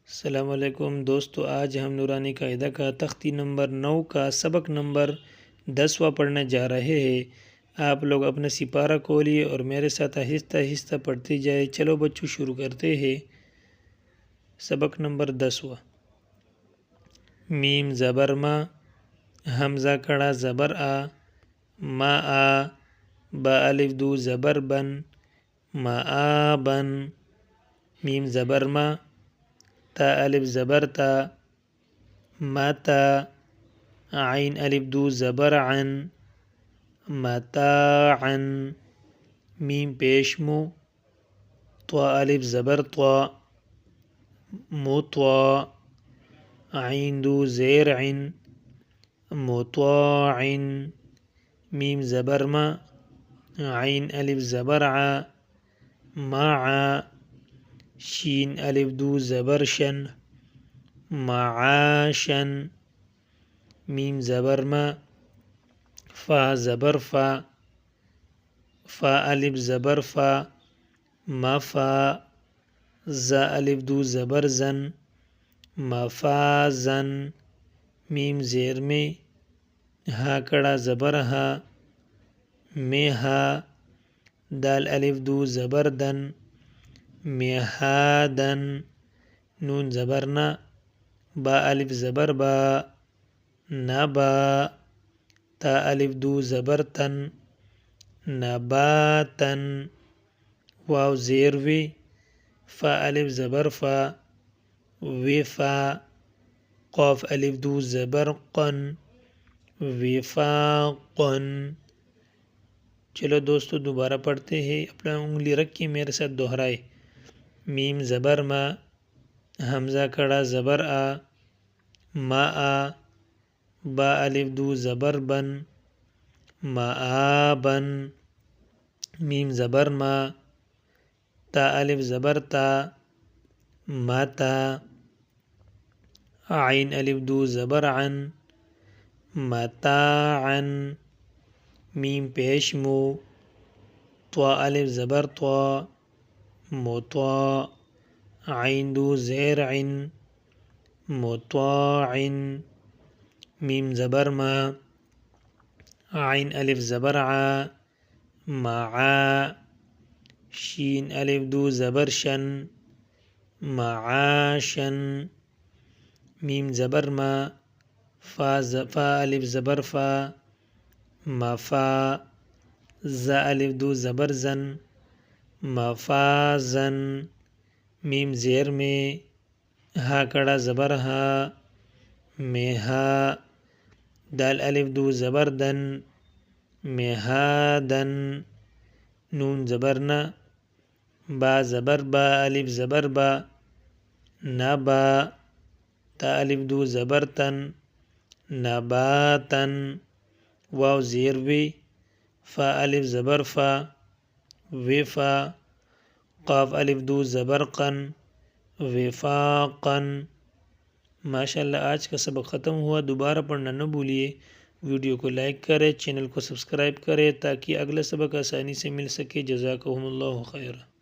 السلام علیکم دوستو، آج ہم نورانی قاعدہ کا تختی نمبر 9 کا سبق نمبر 10واں پڑھنے جا رہے ہیں۔ آپ لوگ اپنا سپارہ کھولیے اور میرے ساتھ آہستہ آہستہ پڑھتے جائے۔ چلو بچوں شروع کرتے ہیں۔ سبق نمبر 10واں۔ میم زبر ما، حمزہ کڑا زبر آ، ما آ، با الف دو زبر بن، ما آ بن، میم زبر ما، تا الف زبر تا، ماتا، عین الف دو زبر عن، متاعا، میم پیشمو، طا الف زبر طا، مطا، عین دو زیر عن، مطاع، میم زبر ما، عین الف زبر ع، مع، شین الف دو زبر شن، معاشن، میم زبر ما، فا زبر فا، فا الف زبر فا، مفا، زا الف دو زبر زن، مفازن، میم زیر میں، ہا کڑا زبر ہا، میہا، دال الف دو زبر دن، میہادن، نون زبر نا، با الف زبر با، نبا، تا الف دو زبر تن، نباتن، واو زیر وی، فا الف زبر فا، وفا، قاف الف دو زبر قن، وفاقن۔ چلو دوستو دوبارہ پڑھتے ہیں، اپنا انگلی رکھ کے میرے ساتھ دہرائے۔ میم زبر ما، حمزہ کڑا زبر آ، ما آ، با الف دو زبر بن، ما آ بن، میم زبر ما، تا الف زبر تا، متا، عین الف دو زبر عن، متاعن، میم پیشمو، طا الف زبر طا، مطا، عین دو زیر عن، مطاع، میم زبر ما، عین الف زبر ع، معا، شین الف دو زبر شن، معاشن، میم زبر ما، فا الف زبر فا، مفا، زا الف دو زبر زن، مفازن، میم زیر میں، ہا کڑا زبر ہا، میہا، دال الف دو زبر دن، میہادن، نون زبر نا، با زبر با الف زبر با، نبا، تا الف دو زبر تن، نباتن، واو زیر وی، فا الف زبر فا، وفا، قاف الف دو زبر قن، وفاقن۔ ماشاءاللہ آج کا سبق ختم ہوا۔ دوبارہ پڑھنا نہ بھولیے۔ ویڈیو کو لائک کرے، چینل کو سبسکرائب کرے تاکہ اگلا سبق آسانی سے مل سکے۔ جزاکم اللہ خیر۔